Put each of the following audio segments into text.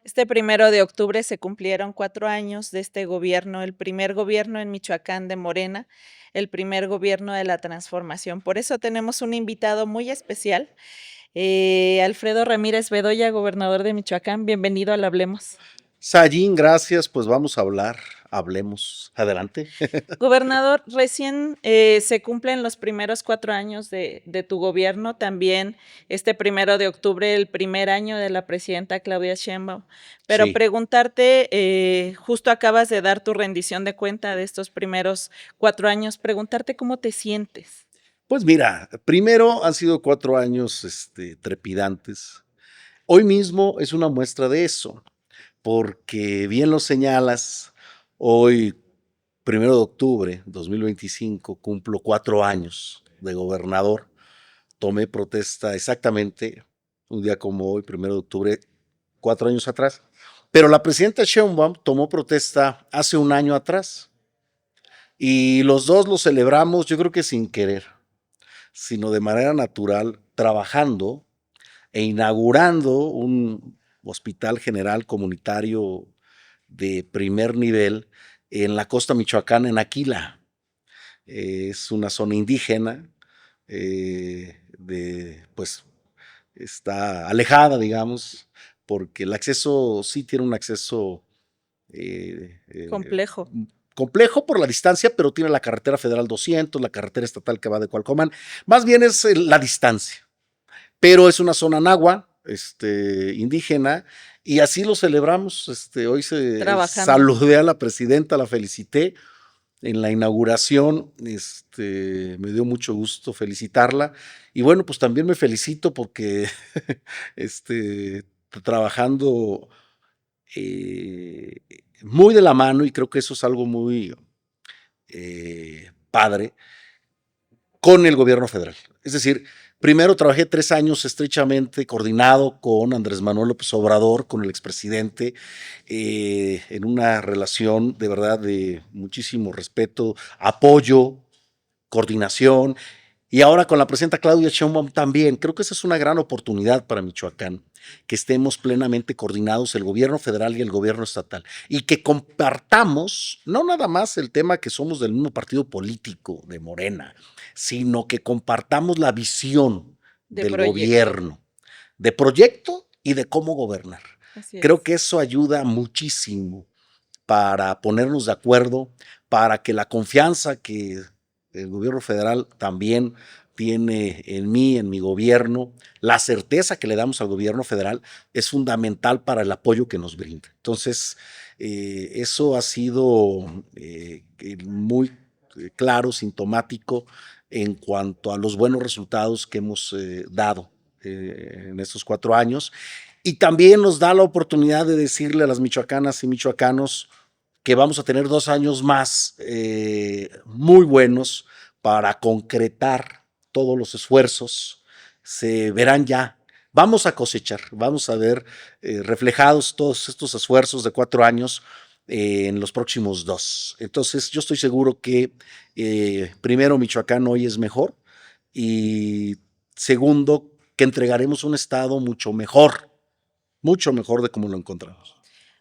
Este 1 de octubre se cumplieron 4 años de este gobierno, el primer gobierno en Michoacán de Morena, el primer gobierno de la transformación. Por eso tenemos un invitado muy especial, Alfredo Ramírez Bedoya, gobernador de Michoacán. Bienvenido al Hablemos. Sayín, gracias, pues vamos a hablar, hablemos, adelante. Gobernador, recién se cumplen los primeros 4 años de tu gobierno, también este 1 de octubre, el primer año de la presidenta Claudia Sheinbaum. Pero Sí, preguntarte, justo acabas de dar tu rendición de cuenta de estos primeros 4 años, preguntarte cómo te sientes. pues mira, primero han sido 4 años trepidantes. Hoy mismo es una muestra de eso, porque bien lo señalas, hoy, 1 de octubre 2025, cumplo 4 años de gobernador. Tomé protesta exactamente un día como hoy, 1 de octubre, 4 años atrás. Pero la presidenta Sheinbaum tomó protesta hace un año atrás. Y los dos lo celebramos, yo creo que sin querer, sino de manera natural, trabajando e inaugurando un hospital general comunitario de primer nivel en la costa michoacana, en Aquila. Es una zona indígena, pues está alejada, digamos, porque el acceso sí tiene un acceso eh, eh, Complejo. complejo por la distancia, pero tiene la carretera federal 200, la carretera estatal que va de Cualcomán. Más bien es la distancia, pero es una zona náhuatl, indígena, y así lo celebramos. Hoy Trabajando. saludé a la presidenta, la felicité en la inauguración. Me dio mucho gusto felicitarla. Y bueno, pues también me felicito porque trabajando eh, muy de la mano, y creo que eso es algo muy padre, con el gobierno federal. Es decir, primero trabajé 3 años estrechamente coordinado con Andrés Manuel López Obrador, con el expresidente, en una relación de verdad de muchísimo respeto, apoyo, coordinación. Y ahora con la presidenta Claudia Sheinbaum también. Creo que esa es una gran oportunidad para Michoacán, que estemos plenamente coordinados el gobierno federal y el gobierno estatal, y que compartamos no nada más el tema que somos del mismo partido político de Morena, sino que compartamos la visión De del proyecto. gobierno, de proyecto y de cómo gobernar. Así Creo es. que eso ayuda muchísimo para ponernos de acuerdo, para que la confianza que el gobierno federal también tiene en mí, en mi gobierno, la certeza que le damos al gobierno federal es fundamental para el apoyo que nos brinda. Entonces, eso ha sido muy claro, sintomático en cuanto a los buenos resultados que hemos dado en estos 4 años. Y también nos da la oportunidad de decirle a las michoacanas y michoacanos que vamos a tener 2 años más muy buenos para concretar todos los esfuerzos. Se verán ya. Vamos a cosechar, vamos a ver reflejados todos estos esfuerzos de 4 años en los próximos 2. Entonces, yo estoy seguro que primero, Michoacán hoy es mejor, y segundo, que entregaremos un estado mucho mejor de como lo encontramos.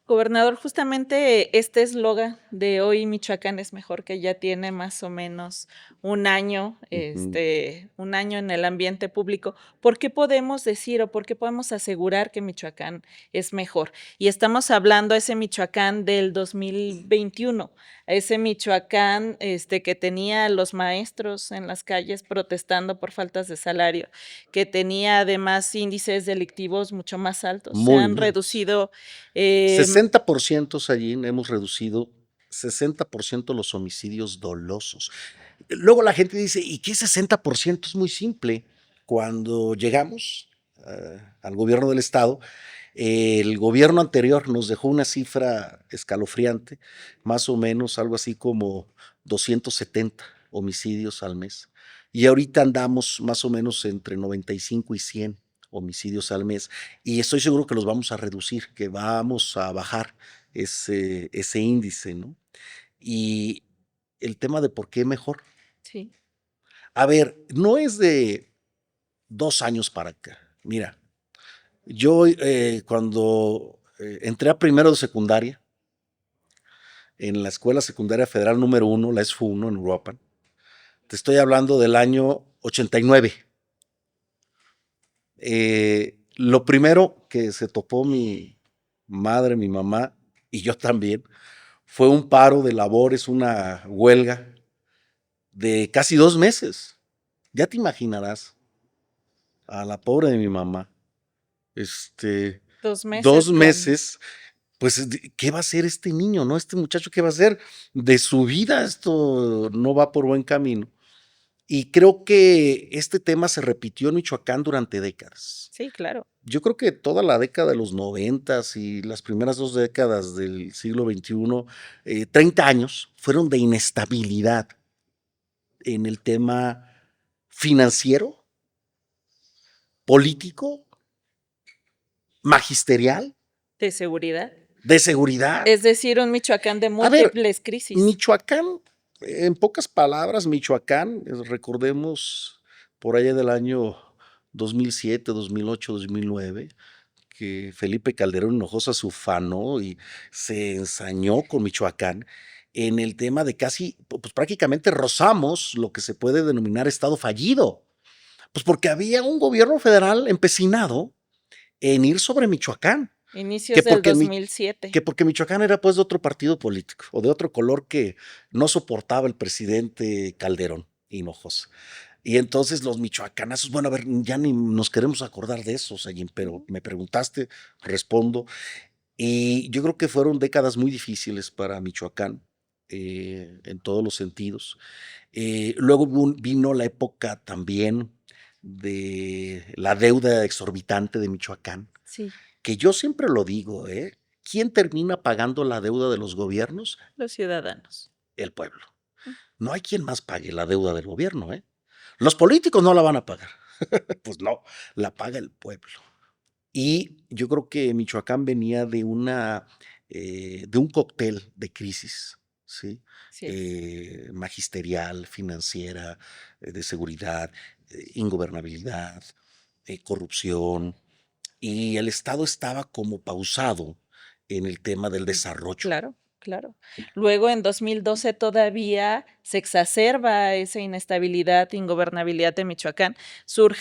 Gobernador, justamente este eslogan de hoy Michoacán es mejor, que ya tiene más o menos un año, Uh -huh. un año en el ambiente público. ¿Por qué podemos decir o por qué podemos asegurar que Michoacán es mejor? Y estamos hablando de ese Michoacán del 2021, ese Michoacán que tenía a los maestros en las calles protestando por faltas de salario, que tenía además índices delictivos mucho más altos. Se Muy han bien. reducido eh, 60%, Sayín, hemos reducido 60% los homicidios dolosos. Luego la gente dice, ¿y qué 60%? Es muy simple. Cuando llegamos al gobierno del estado, el gobierno anterior nos dejó una cifra escalofriante, más o menos algo así como 270 homicidios al mes. Y ahorita andamos más o menos entre 95 y 100 homicidios al mes. Y estoy seguro que los vamos a reducir, que vamos a bajar ese índice, ¿no? Y el tema de por qué mejor. sí, A ver, no es de 2 años para acá. Mira, yo cuando entré a primero de secundaria en la Escuela Secundaria Federal número 1, la ESFU 1 en Uruapan. Te estoy hablando del año 89. Lo primero que se topó mi madre, mi mamá y yo también fue un paro de labores, una huelga de casi 2 meses. Ya te imaginarás, a la pobre de mi mamá, 2 meses dos meses, pues, ¿qué va a hacer este niño, no? Este muchacho, ¿qué va a hacer de su vida? Esto no va por buen camino. Y creo que este tema se repitió en Michoacán durante décadas. Sí, claro. Yo creo que toda la década de los 90 y las primeras 2 décadas del siglo XXI, 30 años, fueron de inestabilidad en el tema financiero, político, magisterial, De seguridad. de seguridad. Es decir, un Michoacán de A ver, múltiples crisis. Michoacán, en pocas palabras, Michoacán, recordemos por allá del año 2007, 2008, 2009, que Felipe Calderón Hinojosa se ufanó y se ensañó con Michoacán en el tema de casi, pues prácticamente rozamos lo que se puede denominar estado fallido. Pues porque había un gobierno federal empecinado en ir sobre Michoacán. Inicios del 2007. Que porque Michoacán era pues de otro partido político o de otro color que no soportaba el presidente Calderón Hinojosa. Y entonces los michoacanazos, bueno, a ver, ya ni nos queremos acordar de eso, Sayín, pero me preguntaste, respondo. Y yo creo que fueron décadas muy difíciles para Michoacán, en todos los sentidos. Luego vino la época también de la deuda exorbitante de Michoacán, Sí, que yo siempre lo digo, ¿eh? ¿Quién termina pagando la deuda de los gobiernos? los ciudadanos. El pueblo. No hay quien más pague la deuda del gobierno, ¿eh? Los políticos no la van a pagar. Pues no, la paga el pueblo. Y yo creo que Michoacán venía de un cóctel de crisis, ¿sí? Sí. Magisterial, financiera, de seguridad, ingobernabilidad, corrupción, y el Estado estaba como pausado en el tema del desarrollo. Claro, claro. Luego en 2012 todavía se exacerba esa inestabilidad, ingobernabilidad de Michoacán.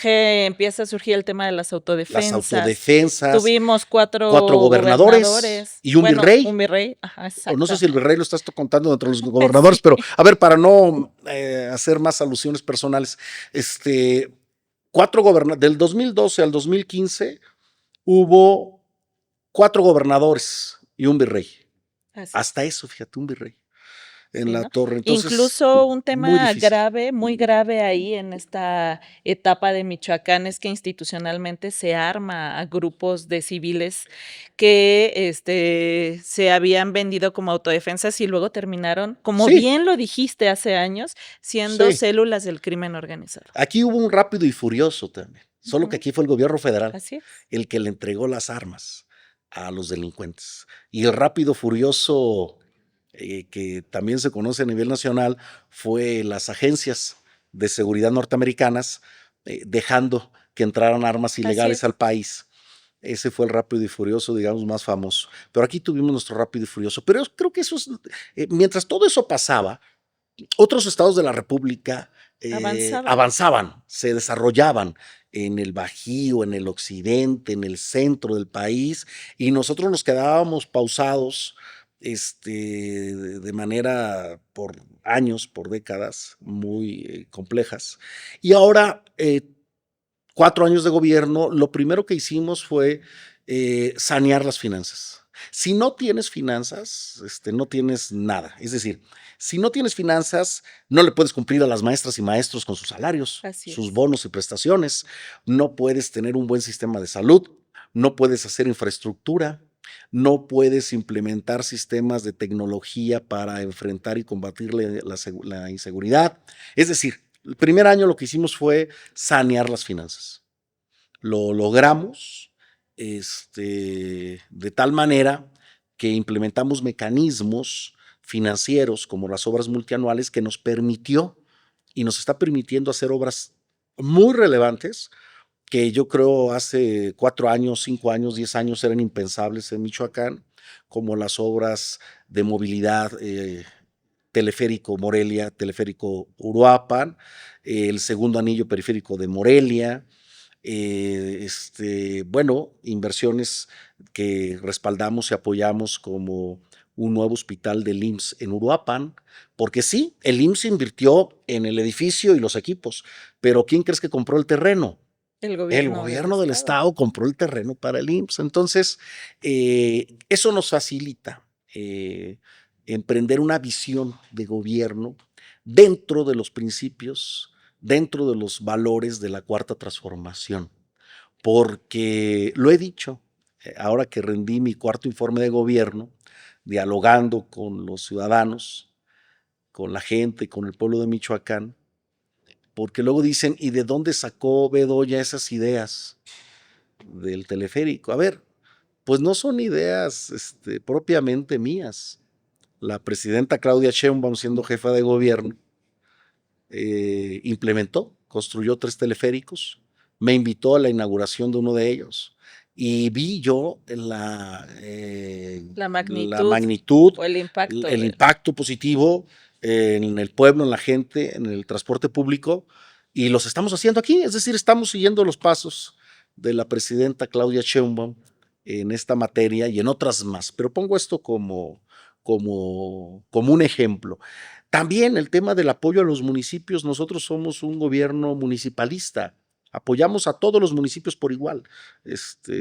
Empieza a surgir el tema de las Las autodefensas. autodefensas, Tuvimos 4 4 gobernadores y un bueno, virrey. un virrey, ajá, O no sé si el exactamente. virrey lo estás contando dentro de los gobernadores, pero Sí, a ver, para no hacer más alusiones personales, 4 gobernadores, del 2012 al 2015 hubo 4 gobernadores y un virrey. así es. Hasta eso, fíjate, un virrey en Sí, la ¿no? torre. Entonces, Incluso un muy tema difícil. grave, muy grave ahí en esta etapa de Michoacán es que institucionalmente se arma a grupos de civiles que se habían vendido como autodefensas y luego terminaron, como Sí, bien lo dijiste hace años, siendo sí. células del crimen organizado. Aquí hubo un rápido y furioso también, solo que Ujú, aquí fue el gobierno federal así es. el que le entregó las armas a los delincuentes. Y el rápido furioso, que también se conoce a nivel nacional, fue las agencias de seguridad norteamericanas dejando que entraran armas Así ilegales es. al país. Ese fue el rápido y furioso, digamos, más famoso. Pero aquí tuvimos nuestro rápido y furioso. Pero creo que eso es, mientras todo eso pasaba, otros estados de la República Avanzaban. avanzaban, se desarrollaban en el Bajío, en el occidente, en el centro del país, y nosotros nos quedábamos pausados de manera por años, por décadas, muy complejas. Y ahora, 4 años de gobierno, lo primero que hicimos fue sanear las finanzas. Si no tienes finanzas, no tienes nada. Es decir, si no tienes finanzas, no le puedes cumplir a las maestras y maestros con sus salarios, Así sus es. bonos y prestaciones. No puedes tener un buen sistema de salud, no puedes hacer infraestructura, no puedes implementar sistemas de tecnología para enfrentar y combatir la inseguridad. Es decir, el primer año lo que hicimos fue sanear las finanzas. Lo logramos de tal manera que implementamos mecanismos financieros como las obras multianuales que nos permitió y nos está permitiendo hacer obras muy relevantes que yo creo hace 4 años, 5 años, 10 años eran impensables en Michoacán, como las obras de movilidad, teleférico Morelia, teleférico Uruapan, el segundo anillo periférico de Morelia, bueno, inversiones que respaldamos y apoyamos como un nuevo hospital del IMSS en Uruapan, porque sí, el IMSS invirtió en el edificio y los equipos, pero ¿quién crees que compró el terreno? El El gobierno del gobierno del estado. estado compró el terreno para el IMSS. Entonces, eso nos facilita emprender una visión de gobierno dentro de los principios, dentro de los valores de la cuarta transformación. Porque lo he dicho, ahora que rendí mi cuarto informe de gobierno, dialogando con los ciudadanos, con la gente, con el pueblo de Michoacán, porque luego dicen, ¿y de dónde sacó Bedoya esas ideas del teleférico? A ver, pues no son ideas propiamente mías. La presidenta Claudia Sheinbaum, siendo jefa de gobierno, implementó, construyó 3 teleféricos, me invitó a la inauguración de uno de ellos y vi yo La la magnitud magnitud, o el impacto el de impacto positivo en el pueblo, en la gente, en el transporte público, y los estamos haciendo aquí, es decir, estamos siguiendo los pasos de la presidenta Claudia Sheinbaum en esta materia y en otras más, pero pongo esto como un ejemplo. También el tema del apoyo a los municipios, nosotros somos un gobierno municipalista, apoyamos a todos los municipios por igual,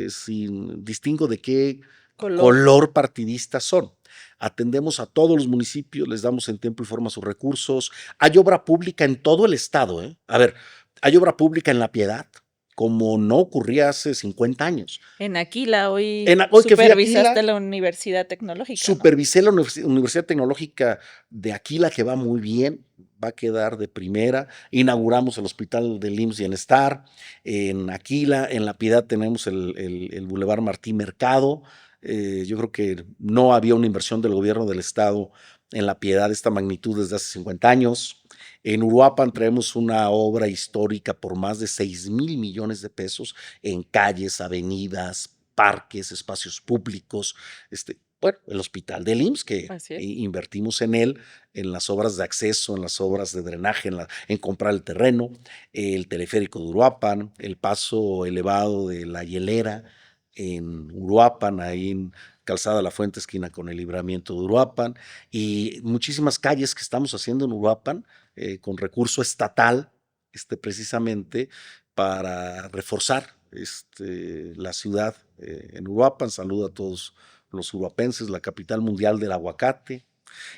sin distingo de qué color. color partidista son. Atendemos a todos los municipios, les damos en tiempo y forma sus recursos. Hay obra pública en todo el estado, ¿eh? A ver, hay obra pública en La Piedad, como no ocurría hace 50 años. En Aquila, hoy Hoy que fui a supervisaste Aquila, la universidad tecnológica, ¿no? supervisé la Universidad Tecnológica de Aquila, que va muy bien, va a quedar de primera. Inauguramos el hospital del IMSS Bienestar en Aquila. En La Piedad tenemos el Boulevard Martí Mercado. Yo creo que no había una inversión del gobierno del estado en La Piedad de esta magnitud desde hace 50 años. En Uruapan traemos una obra histórica por más de 6,000 millones de pesos en calles, avenidas, parques, espacios públicos, bueno, el hospital del IMSS, que Así es. invertimos en él, en las obras de acceso, en las obras de drenaje, en comprar el terreno, el teleférico de Uruapan, el paso elevado de la Hielera en Uruapan, ahí en Calzada La Fuente, esquina con el Libramiento de Uruapan, y muchísimas calles que estamos haciendo en Uruapan con recurso estatal, precisamente para reforzar la ciudad en Uruapan. Saludo a todos los uruapenses, la capital mundial del aguacate.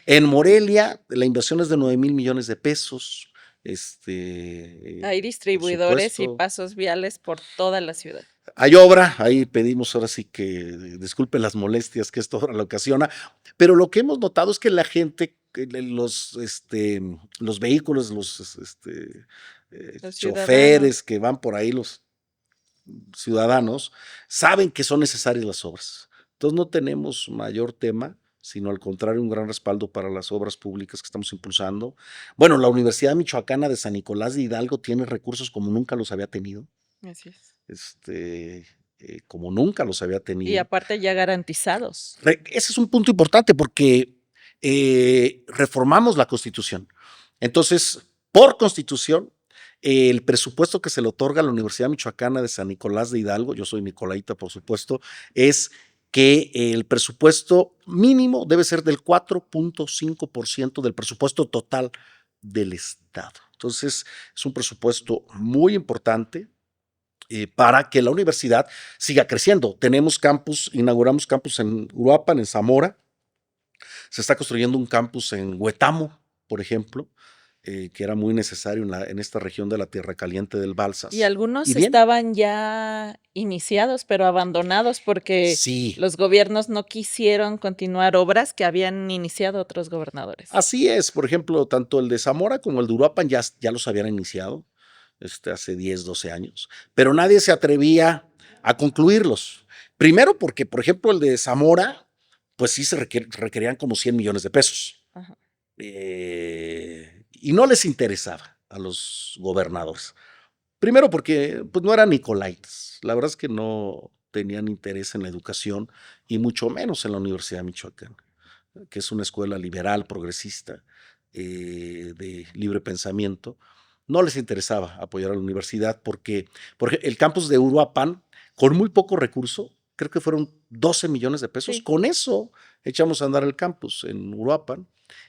En Morelia, la inversión es de 9,000 millones de pesos. Hay Por distribuidores y supuesto, pasos viales por toda la ciudad. hay obra, ahí pedimos ahora sí que disculpen las molestias que esto ahora le ocasiona, pero lo que hemos notado es que la gente, los vehículos, los Los ciudadanos. choferes que van por ahí, los ciudadanos, saben que son necesarias las obras. Entonces no tenemos mayor tema, sino al contrario, un gran respaldo para las obras públicas que estamos impulsando. Bueno, la Universidad Michoacana de San Nicolás de Hidalgo tiene recursos como nunca los había tenido, Así es. como nunca los había Y tenido. aparte ya garantizados. Ese es un punto importante porque reformamos la Constitución. Entonces, por Constitución, el presupuesto que se le otorga a la Universidad Michoacana de San Nicolás de Hidalgo, yo soy nicolaita, por supuesto, es que el presupuesto mínimo debe ser del 4.5% del presupuesto total del Estado. Entonces, es un presupuesto muy importante para que la universidad siga creciendo. Tenemos campus, inauguramos campus en Uruapan, en Zamora, se está construyendo un campus en Huetamo, por ejemplo, que era muy necesario en esta región de la Tierra Caliente del Y Balsas. Y algunos bien, estaban ya iniciados, pero abandonados porque sí, los gobiernos no quisieron continuar obras que habían iniciado otros gobernadores. así es. Por ejemplo, tanto el de Zamora como el de Uruapan ya los habían iniciado hace 10, 12 años, pero nadie se atrevía a concluirlos. Primero porque, por ejemplo, el de Zamora, pues sí se requerían como 100 millones de pesos. Ajá. Y no les interesaba a los gobernadores. Primero porque pues, no eran Nicolaitas. La verdad es que no tenían interés en la educación y mucho menos en la Universidad de Michoacán, que es una escuela liberal, progresista, de libre pensamiento. No les interesaba apoyar a la universidad porque el campus de Uruapan, con muy poco recurso, creo que fueron 12 millones de pesos, Sí. con eso echamos a andar el campus en Uruapan.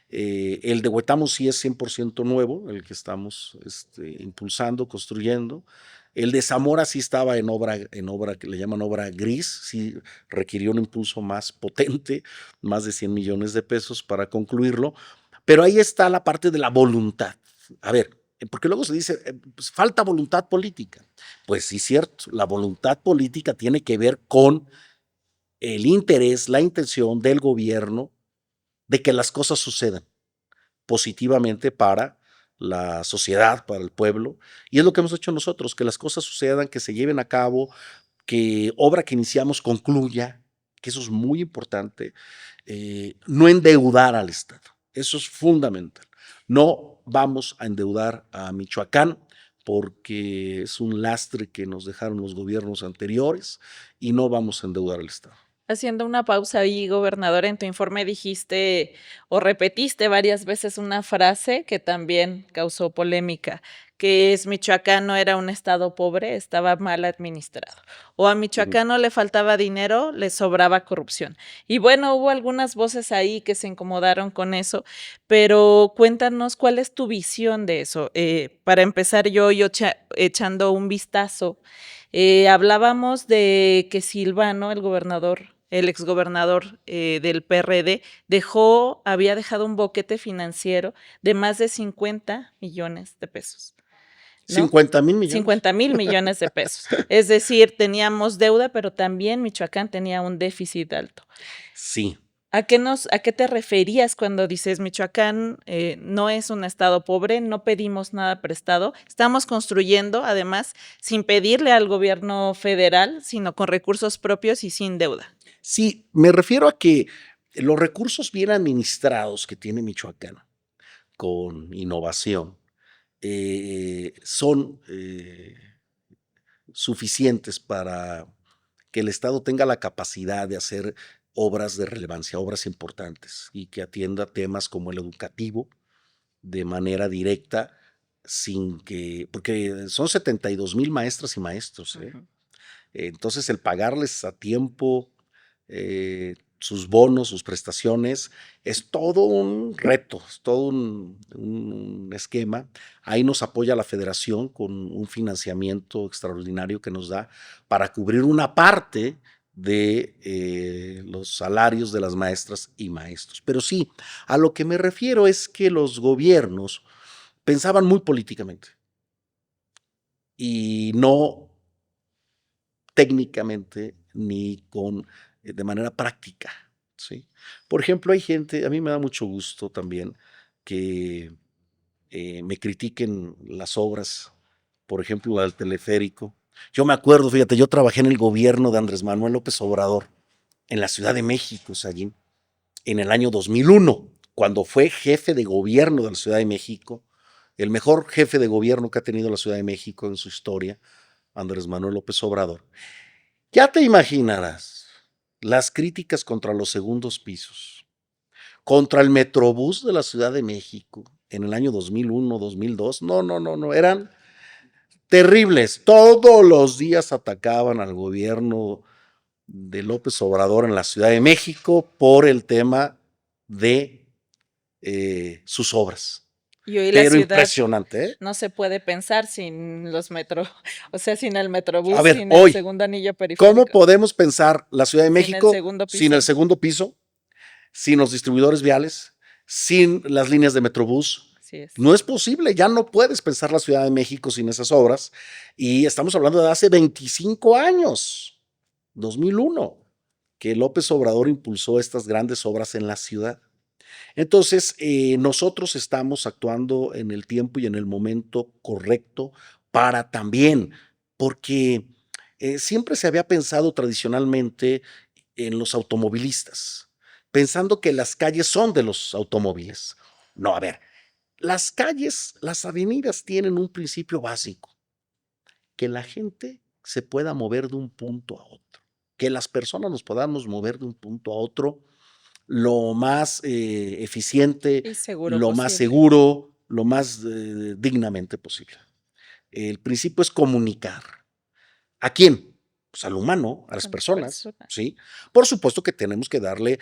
El de Huetamo sí es 100% nuevo, el que estamos impulsando, construyendo. El de Zamora sí estaba en obra que le llaman obra gris, sí requirió un impulso más potente, más de 100 millones de pesos para concluirlo, pero ahí está la parte de la voluntad. A ver, porque luego se dice, pues, falta voluntad política. Pues sí, cierto, la voluntad política tiene que ver con el interés, la intención del gobierno de que las cosas sucedan positivamente para la sociedad, para el pueblo. Y es lo que hemos hecho nosotros, que las cosas sucedan, que se lleven a cabo, que obra que iniciamos concluya, que eso es muy importante, no endeudar al Estado. Eso es fundamental. No vamos a endeudar a Michoacán porque es un lastre que nos dejaron los gobiernos anteriores y no vamos a endeudar al Estado. Haciendo una pausa ahí, gobernador, en tu informe dijiste o repetiste varias veces una frase que también causó polémica, que es Michoacán no era un estado pobre, estaba mal administrado. O a Michoacán no le faltaba dinero, le sobraba corrupción. Y bueno, hubo algunas voces ahí que se incomodaron con eso, pero cuéntanos cuál es tu visión de eso. Para empezar, yo echando un vistazo, hablábamos de que Silvano, el gobernador, el exgobernador del PRD, había dejado un boquete financiero de más de 50 millones de pesos, ¿no? 50,000 millones. 50,000 millones de pesos. Es decir, teníamos deuda, pero también Michoacán tenía un déficit alto. Sí. ¿A qué te referías cuando dices Michoacán no es un estado pobre, no pedimos nada prestado, estamos construyendo, además, sin pedirle al gobierno federal, sino con recursos propios y sin deuda? Sí, me refiero a que los recursos bien administrados que tiene Michoacán con innovación son suficientes para que el Estado tenga la capacidad de hacer obras de relevancia, obras importantes y que atienda temas como el educativo de manera directa, sin que, porque son 72,000 maestras y maestros, ¿eh? Ujú. Entonces, el pagarles a tiempo sus bonos, sus prestaciones, es todo un reto, es todo un esquema. Ahí nos apoya la federación con un financiamiento extraordinario que nos da para cubrir una parte de los salarios de las maestras y maestros. Pero sí, a lo que me refiero es que los gobiernos pensaban muy políticamente y no técnicamente ni de manera práctica, ¿sí? Por ejemplo, hay gente, a mí me da mucho gusto también que me critiquen las obras, por ejemplo, la del teleférico. Yo me acuerdo, fíjate, yo trabajé en el gobierno de Andrés Manuel López Obrador en la Ciudad de México, Sayín, en el año 2001, cuando fue jefe de gobierno de la Ciudad de México, el mejor jefe de gobierno que ha tenido la Ciudad de México en su historia, Andrés Manuel López Obrador. Ya te imaginarás las críticas contra los segundos pisos, contra el Metrobús de la Ciudad de México en el año 2001, 2002. No, no, no, no, eran terribles. Todos los días atacaban al gobierno de López Obrador en la Ciudad de México por el tema de sus obras. Y hoy la Pero ciudad impresionante, ¿eh? no se puede pensar sin los metro, o sea, sin el A metrobús, ver, sin el hoy, segundo anillo ¿cómo periférico, podemos pensar la Ciudad de sin el México segundo sin el piso. segundo piso, sin los distribuidores viales, sin las líneas de Metrobús? Así es. No es posible, ya no puedes pensar la Ciudad de México sin esas obras. Y estamos hablando de hace 25 años, 2001, que López Obrador impulsó estas grandes obras en la ciudad. Entonces, nosotros estamos actuando en el tiempo y en el momento correcto para también, porque siempre se había pensado tradicionalmente en los automovilistas, pensando que las calles son de los automóviles. No, a ver, las calles, las avenidas tienen un principio básico. que la gente se pueda mover de un punto a otro, que las personas nos podamos mover de un punto a otro lo más eficiente, Y seguro lo más posible. seguro, lo más dignamente posible. El principio es comunicar. ¿A quién? Pues al humano, a las Con las personas, personas. ¿sí? Por supuesto que tenemos que darle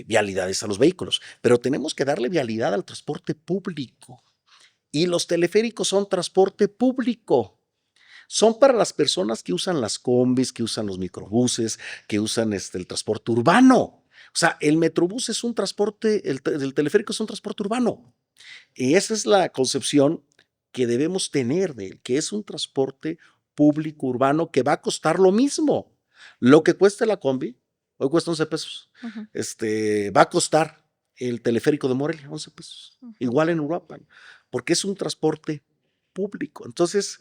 vialidades a los vehículos, pero tenemos que darle vialidad al transporte público. Y los teleféricos son transporte público. Son para las personas que usan las combis, que usan los microbuses, que usan el transporte urbano. O sea, el metrobús es un transporte, el teleférico es un transporte urbano. Y esa es la concepción que debemos tener de él, que es un transporte público urbano que va a costar lo mismo. Lo que cuesta la combi, hoy cuesta 11 pesos, Ujú, va a costar el teleférico de Morelia, 11 pesos. ujú. Igual en Uruapan, porque es un transporte público. Entonces,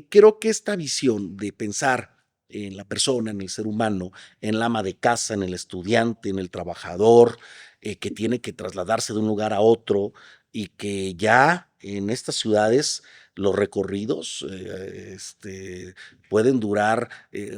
creo que esta visión de pensar en la persona, en el ser humano, en la ama de casa, en el estudiante, en el trabajador, que tiene que trasladarse de un lugar a otro y que ya en estas ciudades los recorridos pueden durar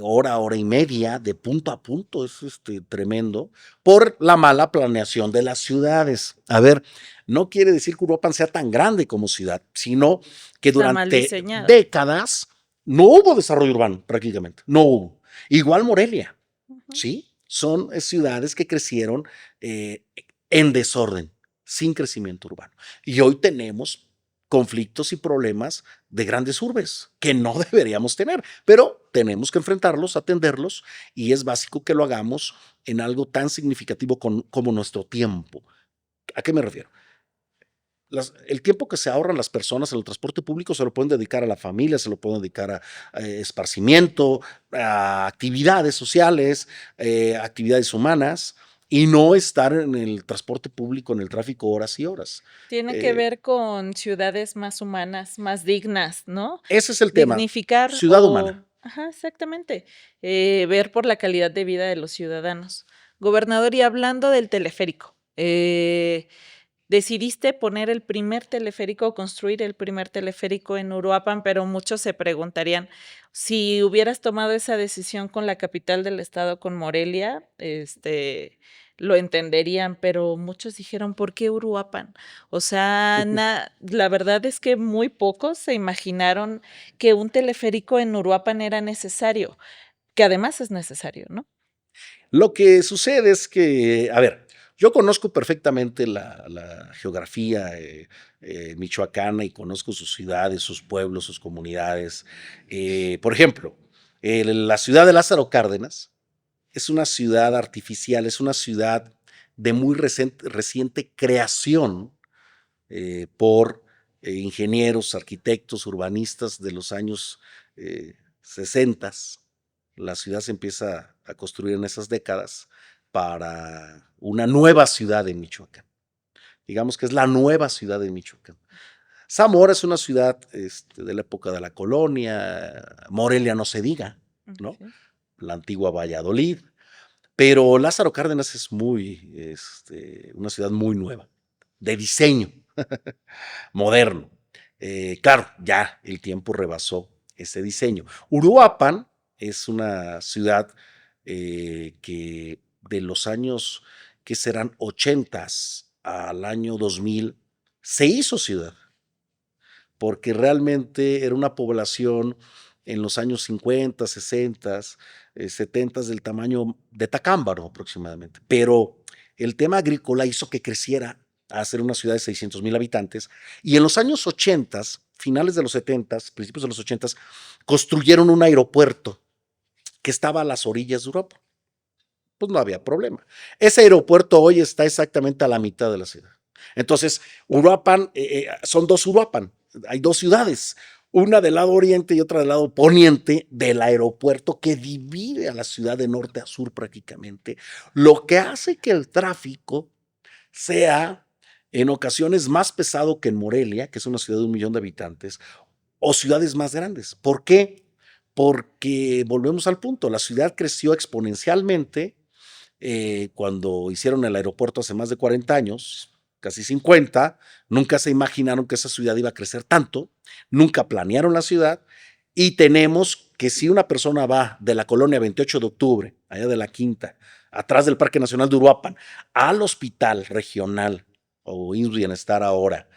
hora, hora y media de punto a punto, es tremendo, por la mala planeación de las ciudades. A ver, no quiere decir que Uruapan sea tan grande como ciudad, sino que Está mal durante diseñado. décadas no hubo desarrollo urbano prácticamente, no hubo. Igual Morelia, Ujú. ¿sí? Son ciudades que crecieron eh, en desorden, sin crecimiento urbano. Y hoy tenemos conflictos y problemas de grandes urbes que no deberíamos tener, pero tenemos que enfrentarlos, atenderlos, y es básico que lo hagamos en algo tan significativo como nuestro tiempo. ¿A qué me refiero? El tiempo que se ahorran las personas en el transporte público se lo pueden dedicar a la familia, se lo pueden dedicar a esparcimiento, a actividades sociales, actividades humanas, y no estar en el transporte público, en el tráfico horas y horas. Tiene que Eh, ver con ciudades más humanas, más dignas, ¿no? Ese es el tema, Dignificar ciudad o humana. ajá, exactamente, ver por la calidad de vida de los ciudadanos. Gobernador, y hablando del teleférico, decidiste poner el primer teleférico, o construir el primer teleférico en Uruapan, pero muchos se preguntarían, si hubieras tomado esa decisión con la capital del estado, con Morelia, lo entenderían, pero muchos dijeron: "¿Por qué Uruapan?". O sea, la verdad es que muy pocos se imaginaron que un teleférico en Uruapan era necesario, que además es necesario, ¿no? Lo que sucede es que, a ver, yo conozco perfectamente la geografía michoacana y conozco sus ciudades, sus pueblos, sus comunidades. Por ejemplo, la ciudad de Lázaro Cárdenas es una ciudad artificial, es una ciudad de muy reciente creación por ingenieros, arquitectos, urbanistas de los años 60. La ciudad se empieza a construir en esas décadas para una nueva ciudad en Michoacán. Digamos que es la nueva ciudad de Michoacán. Zamora es una ciudad de la época de la colonia, Morelia no se diga, ¿no? Okey. La antigua Valladolid, pero Lázaro Cárdenas es una ciudad muy nueva, de diseño moderno. Claro, ya el tiempo rebasó ese diseño. Uruapan es una ciudad que de los años que serán 80 al año 2000 se hizo ciudad, porque realmente era una población en los años 50, 60, 70 del tamaño de Tacámbaro aproximadamente. Pero el tema agrícola hizo que creciera a ser una ciudad de 600,000 habitantes y en los años 80, finales de los 70, principios de los 80, construyeron un aeropuerto que estaba a las orillas de Europa. Pues no había problema. Ese aeropuerto hoy está exactamente a la mitad de la ciudad. Entonces, Uruapan, son dos Uruapan, hay dos ciudades, una del lado oriente y otra del lado poniente del aeropuerto que divide a la ciudad de norte a sur prácticamente, lo que hace que el tráfico sea en ocasiones más pesado que en Morelia, que es una ciudad de 1 millón de habitantes, o ciudades más grandes. ¿Por qué? Porque volvemos al punto, la ciudad creció exponencialmente cuando hicieron el aeropuerto hace más de 40 años, casi 50, nunca se imaginaron que esa ciudad iba a crecer tanto, nunca planearon la ciudad Y tenemos que si una persona va de la colonia 28 de octubre, allá de la Quinta, atrás del Parque Nacional de Uruapan, al hospital regional o IMSS Bienestar ahora,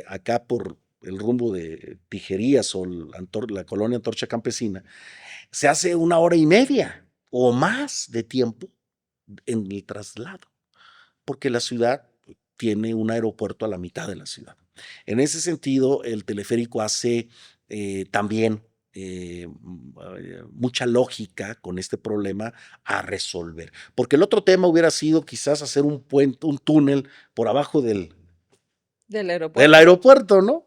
acá por el rumbo de Tijerías o la colonia Antorcha Campesina, se hace 1 hora y media o más de tiempo en el traslado, porque la ciudad tiene un aeropuerto a la mitad de la ciudad. En ese sentido, el teleférico hace también mucha lógica con este problema a resolver. Porque el otro tema hubiera sido quizás hacer un puente, un túnel por abajo Del del aeropuerto. aeropuerto, ¿no?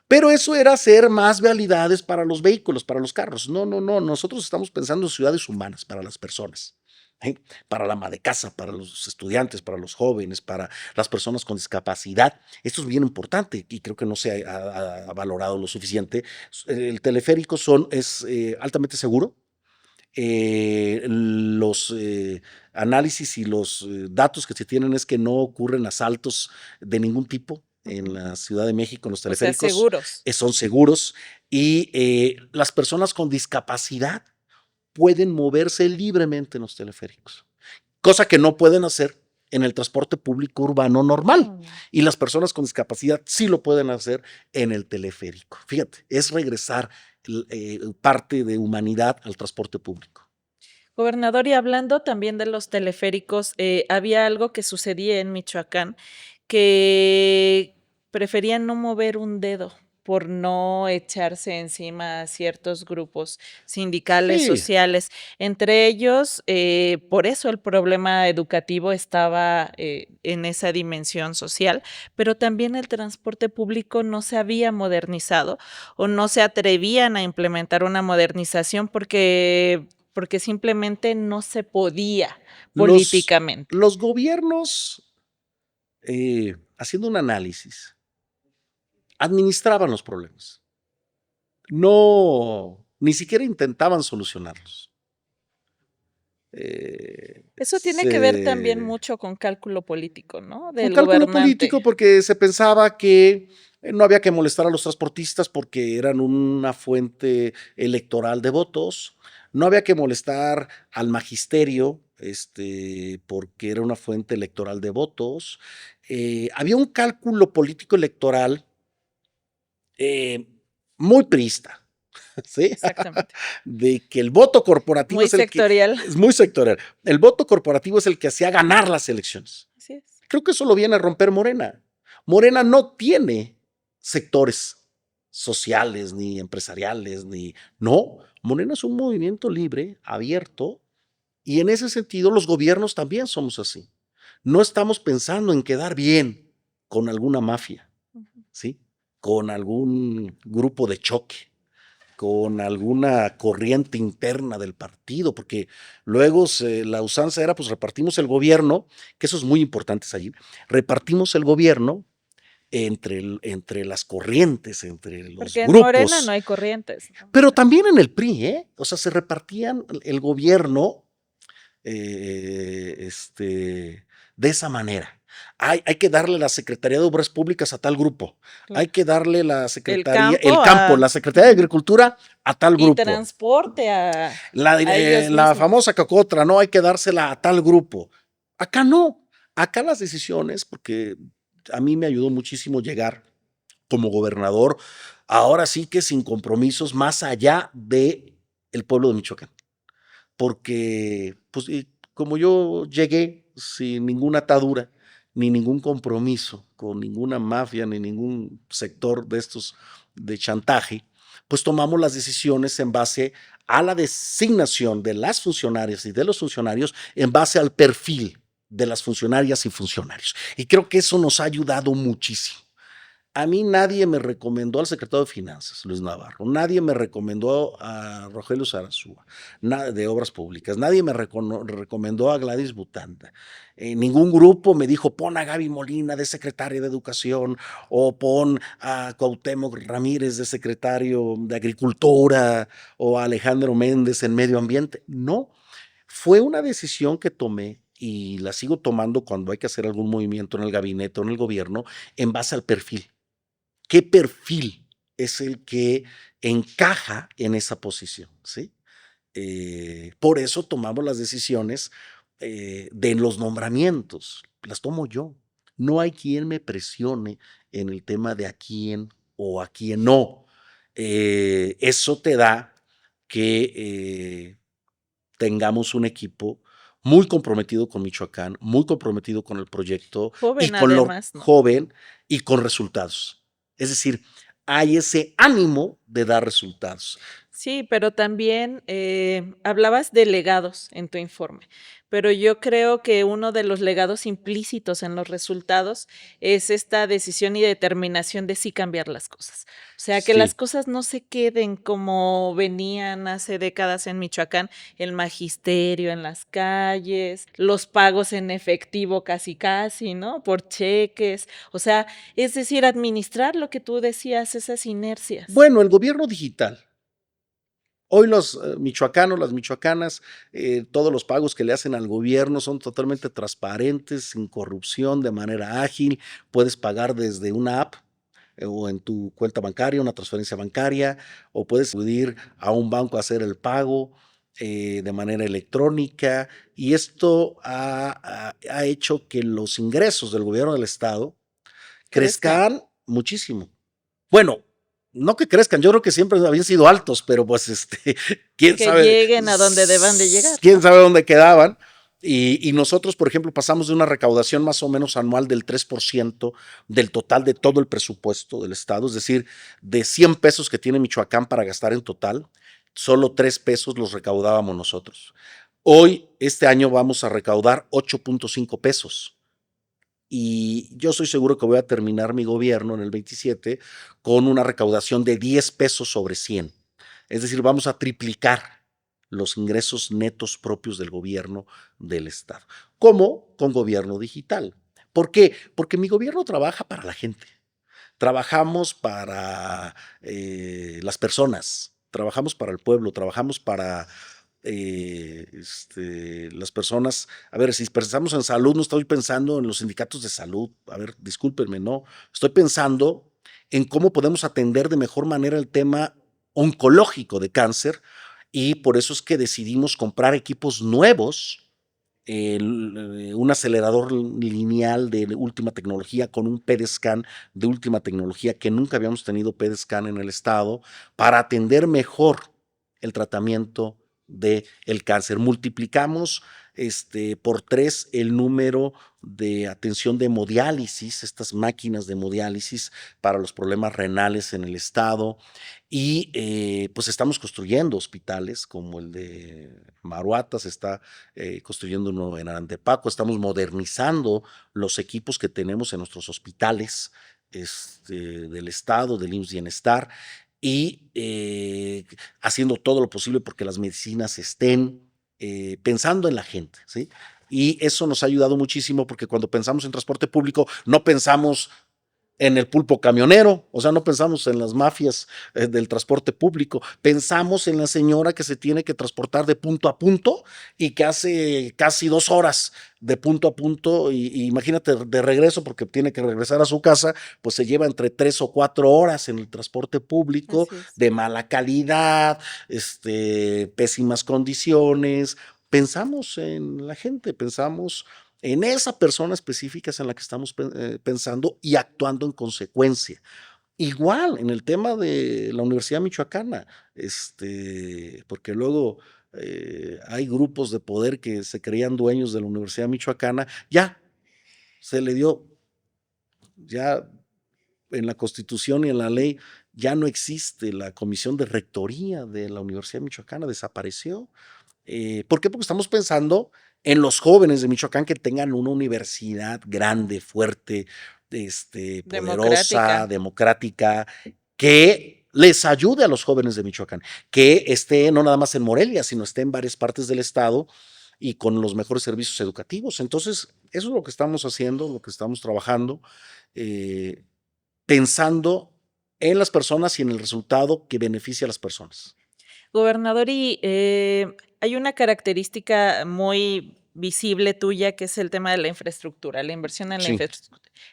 Pero eso era hacer más vialidades para los vehículos, para los carros. No, no, no. Nosotros estamos pensando en ciudades humanas para las personas. ¿Sí? Para la ama de casa, para los estudiantes, para los jóvenes, para las personas con discapacidad. Esto es bien importante y creo que no se ha valorado lo suficiente. El teleférico es altamente seguro. Los análisis y los datos que se tienen es que no ocurren asaltos de ningún tipo en Ujú. la Ciudad de México, en los O sea, teleféricos, seguros. son seguros y las personas con discapacidad pueden moverse libremente en los teleféricos, cosa que no pueden hacer en el transporte público urbano normal. No, no. Y las personas con discapacidad sí lo pueden hacer en el teleférico. Fíjate, es regresar parte de humanidad al transporte público. Gobernador, y hablando también de los teleféricos, había algo que sucedía en Michoacán, que preferían no mover un dedo por no echarse encima a ciertos grupos sindicales, Sí, sociales. Entre ellos, por eso el problema educativo estaba en esa dimensión social, pero también el transporte público no se había modernizado o no se atrevían a implementar una modernización porque simplemente no se podía los, políticamente. los gobiernos, haciendo un análisis, administraban los problemas. No, ni siquiera intentaban solucionarlos. Eso tiene que ver también mucho con cálculo político, ¿no? Con Del cálculo gobernante. político, porque se pensaba que no había que molestar a los transportistas porque eran una fuente electoral de votos, no había que molestar al magisterio, porque era una fuente electoral de votos. Había un cálculo político electoral eh, muy priista, ¿sí? Exactamente. De que el voto corporativo Muy es el que, sectorial. es muy sectorial, el voto corporativo es el que hacía ganar las elecciones. Así es. Creo que eso lo viene a romper Morena. Morena no tiene sectores sociales, ni empresariales, ni... No, Morena es un movimiento libre, abierto, y en ese sentido los gobiernos también somos así. No estamos pensando en quedar bien con alguna mafia, Ujú. ¿sí? Con algún grupo de choque, con alguna corriente interna del partido, porque luego la usanza era, pues repartimos el gobierno, que eso es muy importante allí, repartimos el gobierno entre las corrientes, entre los Porque en Morena no grupos, hay corrientes, ¿no? pero también en el PRI, ¿eh? O sea, se repartían el gobierno de esa manera. Hay que darle la Secretaría de Obras Públicas a tal grupo. Hay Claro. que darle El el campo campo, la Secretaría de ujú. Agricultura a tal Y grupo. transporte a ellos La mismos. famosa cacotra, no hay que dársela a tal grupo. Acá no. Acá las decisiones, porque a mí me ayudó muchísimo llegar como gobernador, ahora sí que sin compromisos más allá de el pueblo de Michoacán. Porque, pues, como yo llegué sin ninguna atadura, ni ningún compromiso con ninguna mafia, ni ningún sector de estos de chantaje, pues tomamos las decisiones en base a la designación de las funcionarias y de los funcionarios en base al perfil de las funcionarias y funcionarios. Y creo que eso nos ha ayudado muchísimo. A mí nadie me recomendó al secretario de Finanzas, Luis Navarro, nadie me recomendó a Rogelio Sarasúa, de Obras Públicas, nadie me recomendó a Gladys Butanda. Ningún grupo me dijo, pon a Gaby Molina de secretaria de Educación o pon a Cuauhtémoc Ramírez de secretario de Agricultura o a Alejandro Méndez en Medio Ambiente. No, fue una decisión que tomé y la sigo tomando cuando hay que hacer algún movimiento en el gabinete o en el gobierno en base al perfil. ¿Qué perfil es el que encaja en esa posición, ¿sí? Por eso tomamos las decisiones de los nombramientos, las tomo yo. No hay quien me presione en el tema de a quién o a quién no. Eso te da que tengamos un equipo muy comprometido con Michoacán, muy comprometido con el proyecto y Joven con lo además, ¿no? joven y con resultados. Es decir, hay ese ánimo de dar resultados. Sí, pero también hablabas de legados en tu informe, pero yo creo que uno de los legados implícitos en los resultados es esta decisión y determinación de sí cambiar las cosas. O sea, que las Sí. cosas no se queden como venían hace décadas en Michoacán, el magisterio en las calles, los pagos en efectivo casi casi, ¿no? Por cheques. O sea, es decir, administrar lo que tú decías, esas inercias. Bueno, el gobierno digital. Hoy los michoacanos, las michoacanas, todos los pagos que le hacen al gobierno son totalmente transparentes, sin corrupción, de manera ágil. Puedes pagar desde una app o en tu cuenta bancaria, una transferencia bancaria, o puedes acudir a un banco a hacer el pago de manera electrónica. Y esto ha hecho que los ingresos del gobierno del estado Crezcan. crezcan muchísimo. Bueno, no que crezcan, yo creo que siempre habían sido altos, pero pues quién Que sabe, lleguen a donde deban de llegar, quién ¿no? sabe dónde quedaban. Y nosotros, por ejemplo, pasamos de una recaudación más o menos anual del 3% del total de todo el presupuesto del Estado, es decir, de 100 pesos que tiene Michoacán para gastar en total, solo 3 pesos los recaudábamos nosotros. Hoy, este año, vamos a recaudar 8.5 pesos. Y yo soy seguro que voy a terminar mi gobierno en el 27 con una recaudación de 10 pesos sobre 100. Es decir, vamos a triplicar los ingresos netos propios del gobierno del Estado. ¿Cómo? Con gobierno digital. ¿Por qué? Porque mi gobierno trabaja para la gente. Trabajamos para las personas, trabajamos para el pueblo, trabajamos para las personas. A ver, si pensamos en salud, no estoy pensando en los sindicatos de salud. A ver, discúlpenme, no. Estoy pensando en cómo podemos atender de mejor manera el tema oncológico de cáncer y por eso es que decidimos comprar equipos nuevos, un acelerador lineal de última tecnología con un PET scan de última tecnología que nunca habíamos tenido PET scan en el estado para atender mejor el tratamiento del cáncer. Multiplicamos por 3 el número de atención de hemodiálisis, estas máquinas de hemodiálisis para los problemas renales en el estado. Y pues estamos construyendo hospitales como el de Maruata, se está construyendo uno en Arantepaco, estamos modernizando los equipos que tenemos en nuestros hospitales del estado, del IMSS Bienestar, y haciendo todo lo posible porque las medicinas estén pensando en la gente, ¿sí? Y eso nos ha ayudado muchísimo porque cuando pensamos en transporte público no pensamos en el pulpo camionero, o sea, no pensamos en las mafias del transporte público, pensamos en la señora que se tiene que transportar de punto a punto y que hace casi 2 horas de punto a punto y imagínate de regreso porque tiene que regresar a su casa, pues se lleva entre 3 o 4 horas en el transporte público Así es. de mala calidad, pésimas condiciones. Pensamos en la gente, pensamos en esa persona específica es en la que estamos pensando y actuando en consecuencia. Igual en el tema de la Universidad Michoacana, porque luego hay grupos de poder que se creían dueños de la Universidad Michoacana, ya se le dio, ya en la Constitución y en la ley, ya no existe la comisión de rectoría de la Universidad Michoacana, desapareció. ¿Por qué? Porque estamos pensando en los jóvenes de Michoacán que tengan una universidad grande, fuerte, poderosa, Democrática. democrática, que les ayude a los jóvenes de Michoacán, que esté no nada más en Morelia, sino esté en varias partes del estado y con los mejores servicios educativos. Entonces, eso es lo que estamos haciendo, lo que estamos trabajando, eh, pensando en las personas y en el resultado que beneficia a las personas. Gobernador, y hay una característica muy visible tuya, que es el tema de la infraestructura, la inversión en Sí.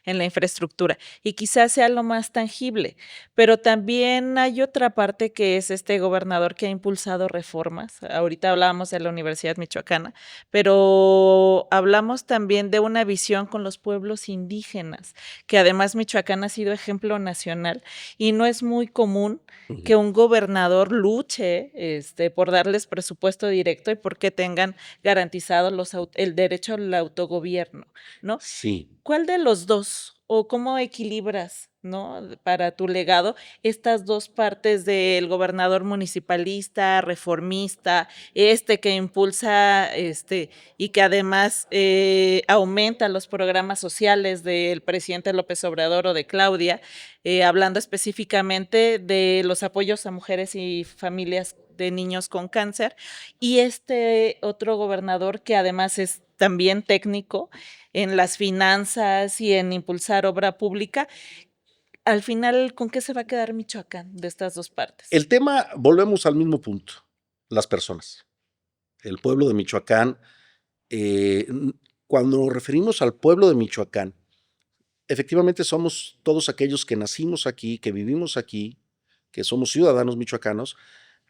en la infraestructura, y quizás sea lo más tangible, pero también hay otra parte que es este gobernador que ha impulsado reformas. Ahorita hablábamos de la Universidad Michoacana, pero hablamos también de una visión con los pueblos indígenas, que además Michoacán ha sido ejemplo nacional y no es muy común que un gobernador luche por darles presupuesto directo y porque tengan garantizado el derecho al autogobierno, ¿no? Sí. ¿Cuál de los dos o cómo equilibras, ¿no? Para tu legado, estas dos partes del gobernador municipalista, reformista, que impulsa, y que además aumenta los programas sociales del presidente López Obrador o de Claudia, hablando específicamente de los apoyos a mujeres y familias de niños con cáncer, y este otro gobernador que además es también técnico en las finanzas y en impulsar obra pública? Al final, ¿con qué se va a quedar Michoacán de estas dos partes? El tema, volvemos al mismo punto, las personas. El pueblo de Michoacán, cuando nos referimos al pueblo de Michoacán, efectivamente somos todos aquellos que nacimos aquí, que vivimos aquí, que somos ciudadanos michoacanos,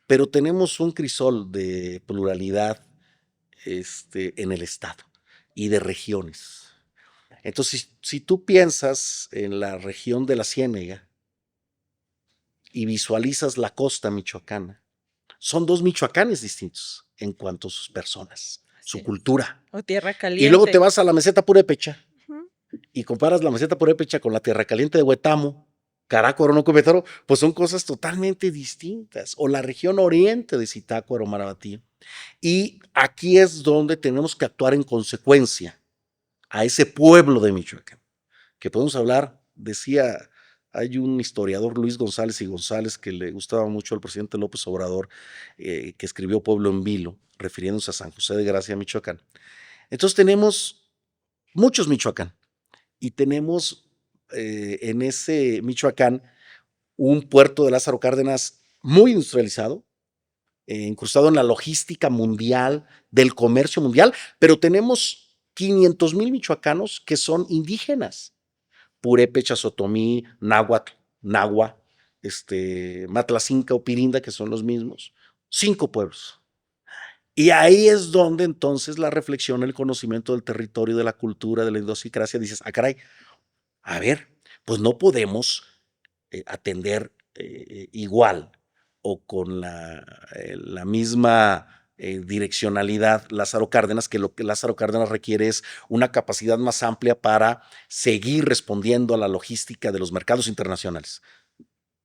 pero tenemos un crisol de pluralidad en el estado y de regiones. Entonces, si tú piensas en la región de la Ciénega y visualizas la costa michoacana, son dos Michoacanes distintos en cuanto a sus personas, Así su es. cultura. O tierra Y luego te caliente. vas a la meseta purépecha Ujú. y comparas la meseta purépecha con la tierra caliente de Huetamo, Carácuaro, no Cubetaro, pues son cosas totalmente distintas. O la región oriente de Zitácuaro, Marabatío. Y aquí es donde tenemos que actuar en consecuencia a ese pueblo de Michoacán, que podemos hablar, decía, hay un historiador, Luis González y González, que le gustaba mucho al presidente López Obrador, que escribió Pueblo en Vilo, refiriéndose a San José de Gracia, Michoacán. Entonces tenemos muchos Michoacán y tenemos en ese Michoacán un puerto de Lázaro Cárdenas muy industrializado, incrustado en la logística mundial, del comercio mundial, pero tenemos 500,000 michoacanos que son indígenas. Purépecha, Sotomí, Náhuatl, Nahua, Matlacinca o Pirinda, que son los mismos. 5 pueblos. Y ahí es donde entonces la reflexión, el conocimiento del territorio, de la cultura, de la idiosincrasia, dices, ah, caray, a ver, pues no podemos atender igual o con la misma direccionalidad Lázaro Cárdenas, que lo que Lázaro Cárdenas requiere es una capacidad más amplia para seguir respondiendo a la logística de los mercados internacionales.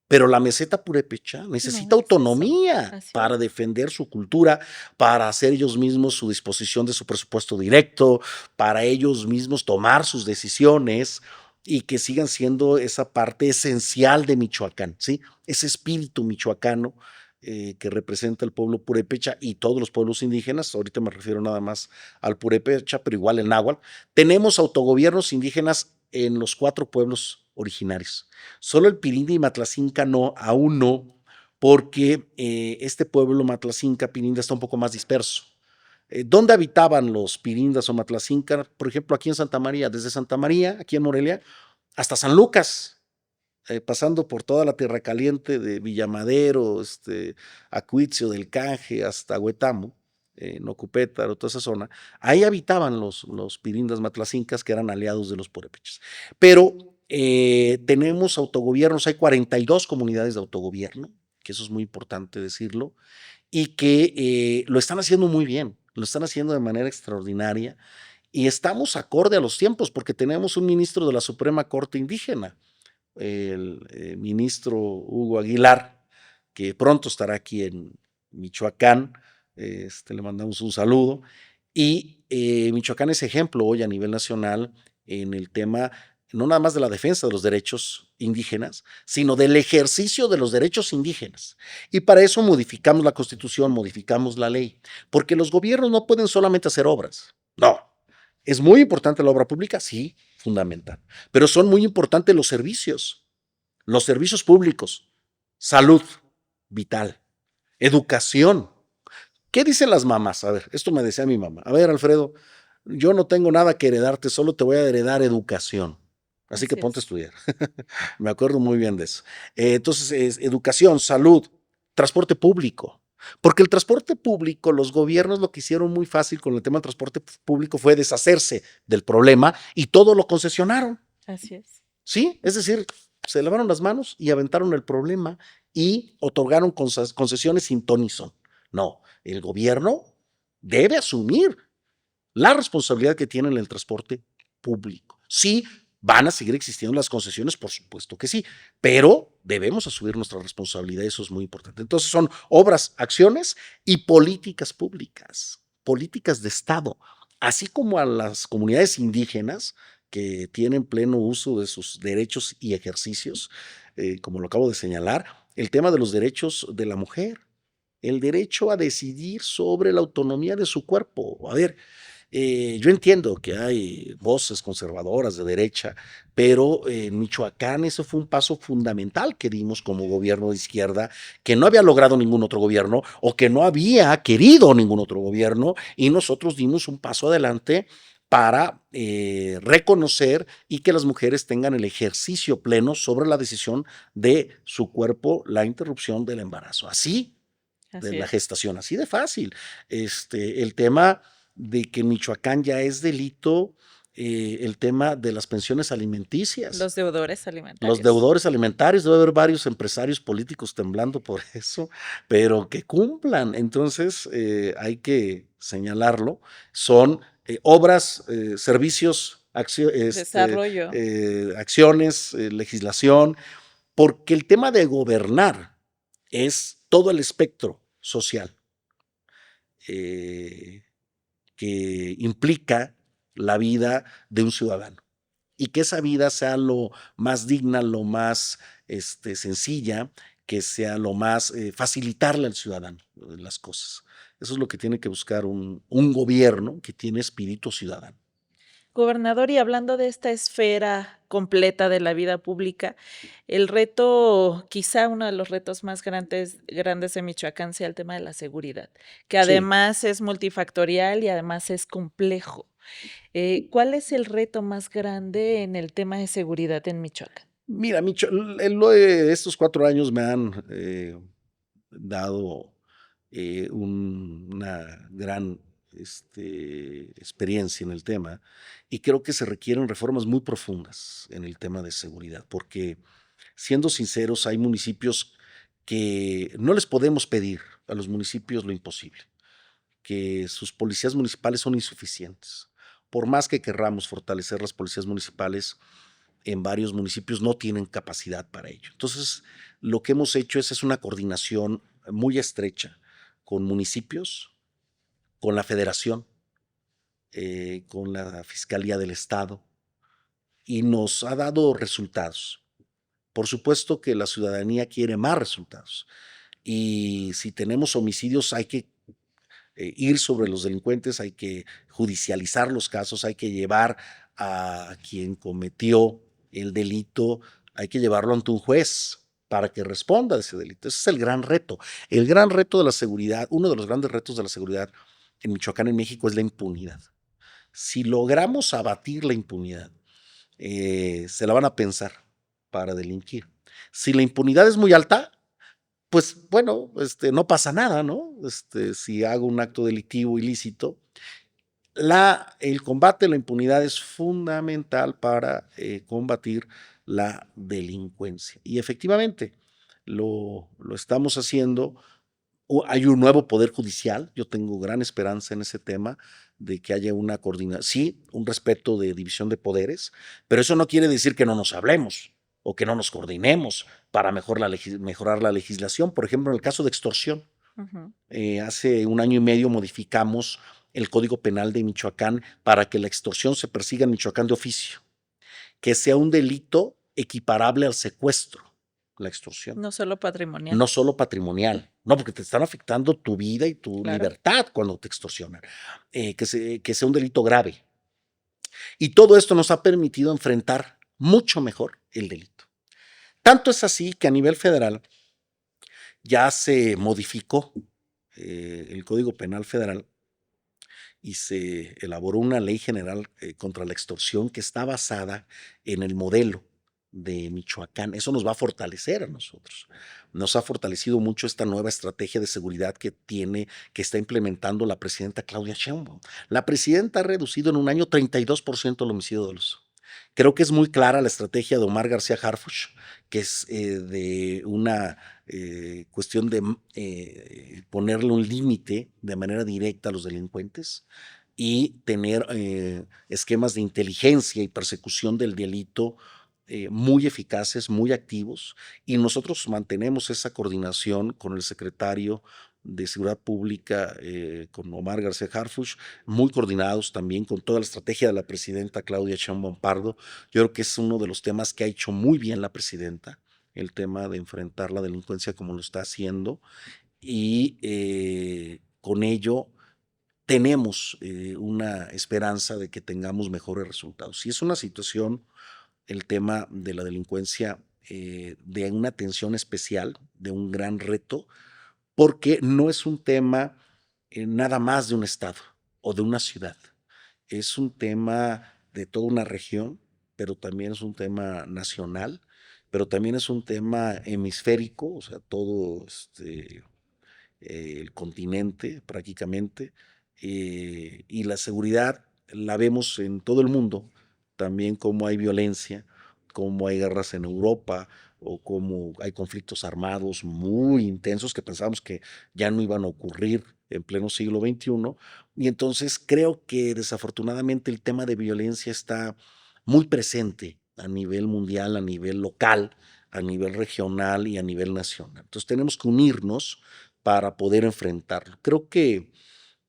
Pero la meseta purépecha necesita No, es eso. autonomía Así para es. defender su cultura, para hacer ellos mismos su disposición de su presupuesto directo, para ellos mismos tomar sus decisiones y que sigan siendo esa parte esencial de Michoacán, ¿sí? Ese espíritu michoacano que representa el pueblo purépecha y todos los pueblos indígenas. Ahorita me refiero nada más al purépecha, pero igual el náhuatl. Tenemos autogobiernos indígenas en los 4 pueblos originarios. Solo el Pirinda y Matlacinca no, aún no, porque este pueblo Matlacinca, Pirinda, está un poco más disperso. ¿Dónde habitaban los Pirindas o Matlacinca? Por ejemplo, aquí en Santa María, desde Santa María, aquí en Morelia, hasta San Lucas, pasando por toda la tierra caliente de Villamadero, Acuitzio del Canje, hasta Huetamo, Nocupétaro, toda esa zona. Ahí habitaban los Pirindas Matlacincas, que eran aliados de los purépechas. Pero tenemos autogobiernos, hay 42 comunidades de autogobierno, que eso es muy importante decirlo, y que lo están haciendo muy bien, lo están haciendo de manera extraordinaria y estamos acorde a los tiempos porque tenemos un ministro de la Suprema Corte Indígena, el ministro Hugo Aguilar, que pronto estará aquí en Michoacán, le mandamos un saludo, y Michoacán es ejemplo hoy a nivel nacional en el tema no nada más de la defensa de los derechos indígenas, sino del ejercicio de los derechos indígenas. Y para eso modificamos la Constitución, modificamos la ley, porque los gobiernos no pueden solamente hacer obras, no. ¿Es muy importante la obra pública? Sí, fundamental. Pero son muy importantes los servicios públicos, salud, vital, educación. ¿Qué dicen las mamás? A ver, esto me decía mi mamá. A ver, Alfredo, yo no tengo nada que heredarte, solo te voy a heredar educación. Así que Así ponte a es. estudiar. Me acuerdo muy bien de eso. Entonces, educación, salud, transporte público. Porque el transporte público, los gobiernos lo que hicieron muy fácil con el tema del transporte público fue deshacerse del problema y todo lo concesionaron. Así es. ¿Sí? Es decir, se lavaron las manos y aventaron el problema y otorgaron concesiones sin ton ni son. No, el gobierno debe asumir la responsabilidad que tiene en el transporte público. Sí, van a seguir existiendo las concesiones, por supuesto que sí, pero debemos asumir nuestra responsabilidad, eso es muy importante. Entonces son obras, acciones y políticas de Estado, así como a las comunidades indígenas que tienen pleno uso de sus derechos y ejercicios, como lo acabo de señalar, el tema de los derechos de la mujer, el derecho a decidir sobre la autonomía de su cuerpo. A ver, yo entiendo que hay voces conservadoras de derecha, pero en Michoacán eso fue un paso fundamental que dimos como gobierno de izquierda, que no había logrado ningún otro gobierno o que no había querido ningún otro gobierno, y nosotros dimos un paso adelante para reconocer y que las mujeres tengan el ejercicio pleno sobre la decisión de su cuerpo, la interrupción del embarazo. Así de Así la es. gestación, así de fácil. El tema de que en Michoacán ya es delito el tema de las pensiones alimenticias. Los deudores Los alimentarios. deudores alimentarios, debe haber varios empresarios políticos temblando por eso, pero que cumplan. Entonces, hay que señalarlo. Son obras, servicios, Desarrollo. acciones, legislación, porque el tema de gobernar es todo el espectro social eh, que implica la vida de un ciudadano y que esa vida sea lo más digna, lo más sencilla, que sea lo más facilitarle al ciudadano las cosas. Eso es lo que tiene que buscar un gobierno que tiene espíritu ciudadano. Gobernador, y hablando de esta esfera completa de la vida pública, el reto, quizá uno de los retos más grandes de Michoacán sea el tema de la seguridad, que Sí, además es multifactorial y además es complejo. ¿Cuál es el reto más grande en el tema de seguridad en Michoacán? mira, estos 4 años me han dado una gran experiencia en el tema y creo que se requieren reformas muy profundas en el tema de seguridad, porque siendo sinceros, hay municipios que no les podemos pedir a los municipios lo imposible, que sus policías municipales son insuficientes. Por más que querramos fortalecer las policías municipales, en varios municipios no tienen capacidad para ello. Entonces, lo que hemos hecho es una coordinación muy estrecha con municipios, con la federación, con la Fiscalía del Estado, y nos ha dado resultados. Por supuesto que la ciudadanía quiere más resultados. Y si tenemos homicidios, hay que ir sobre los delincuentes, hay que judicializar los casos, hay que llevar a quien cometió el delito, hay que llevarlo ante un juez para que responda de ese delito. Ese es el gran reto. El gran reto de la seguridad, uno de los grandes retos de la seguridad en Michoacán, en México, es la impunidad. Si logramos abatir la impunidad, se la van a pensar para delinquir. Si la impunidad es muy alta, pues bueno, no pasa nada, ¿no? Si hago un acto delictivo ilícito, el combate a la impunidad es fundamental para combatir la delincuencia. Y efectivamente, lo estamos haciendo. Hay un nuevo poder judicial, yo tengo gran esperanza en ese tema de que haya una coordinación, sí, un respeto de división de poderes, pero eso no quiere decir que no nos hablemos o que no nos coordinemos para mejorar la legislación. Por ejemplo, en el caso de extorsión, Ujú. hace un año y medio modificamos el Código Penal de Michoacán para que la extorsión se persiga en Michoacán de oficio, que sea un delito equiparable al secuestro, la extorsión, No solo patrimonial, no solo patrimonial, no, porque te están afectando tu vida y tu claro. libertad cuando te extorsionan, que sea un delito grave. Y todo esto nos ha permitido enfrentar mucho mejor el delito. Tanto es así que a nivel federal ya se modificó el Código Penal Federal y se elaboró una ley general contra la extorsión que está basada en el modelo de Michoacán. Eso nos va a fortalecer a nosotros. Nos ha fortalecido mucho esta nueva estrategia de seguridad que está implementando la presidenta Claudia Sheinbaum. La presidenta ha reducido en un año 32% el homicidio doloso. Creo que es muy clara la estrategia de Omar García Harfuch, que es de una cuestión de ponerle un límite de manera directa a los delincuentes y tener esquemas de inteligencia y persecución del delito muy eficaces, muy activos, y nosotros mantenemos esa coordinación con el secretario de Seguridad Pública, con Omar García Harfuch, muy coordinados también con toda la estrategia de la presidenta Claudia Sheinbaum Pardo. Yo creo que es uno de los temas que ha hecho muy bien la presidenta, el tema de enfrentar la delincuencia como lo está haciendo, y con ello tenemos una esperanza de que tengamos mejores resultados. Si es una situación, el tema de la delincuencia, de una atención especial, de un gran reto, porque no es un tema nada más de un estado o de una ciudad. Es un tema de toda una región, pero también es un tema nacional, pero también es un tema hemisférico, o sea, todo el continente prácticamente, y la seguridad la vemos en todo el mundo, también como hay violencia, como hay guerras en Europa o como hay conflictos armados muy intensos que pensábamos que ya no iban a ocurrir en pleno siglo XXI. Y entonces creo que desafortunadamente el tema de violencia está muy presente a nivel mundial, a nivel local, a nivel regional y a nivel nacional. Entonces tenemos que unirnos para poder enfrentarlo. Creo que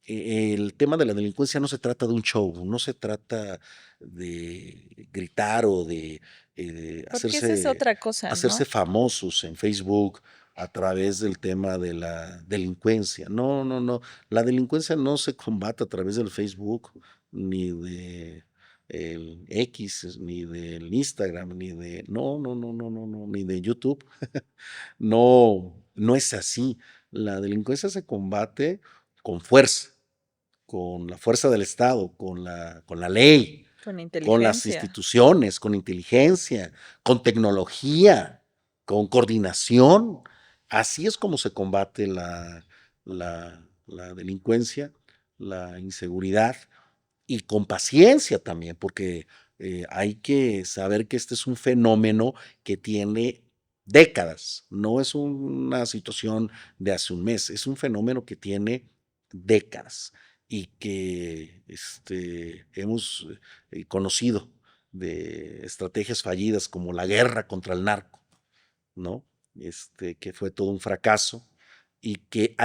el tema de la delincuencia no se trata de un show, no se trata de gritar o de Porque esa es otra cosa, hacerse ¿no? famosos en Facebook a través del tema de la delincuencia. No, no, no. La delincuencia no se combate a través del Facebook, ni de el X, ni del Instagram, ni de no, no, no, no, no, no, ni de YouTube. No, no es así. La delincuencia se combate con fuerza, con la fuerza del Estado, con la ley, Con con las inteligencia. instituciones, con inteligencia, con tecnología, con coordinación. Así es como se combate la delincuencia, la inseguridad y con paciencia también, porque hay que saber que este es un fenómeno que tiene décadas, no es una situación de hace un mes, es un fenómeno que tiene décadas y que hemos conocido de estrategias fallidas como la guerra contra el narco, ¿no? Que fue todo un fracaso y que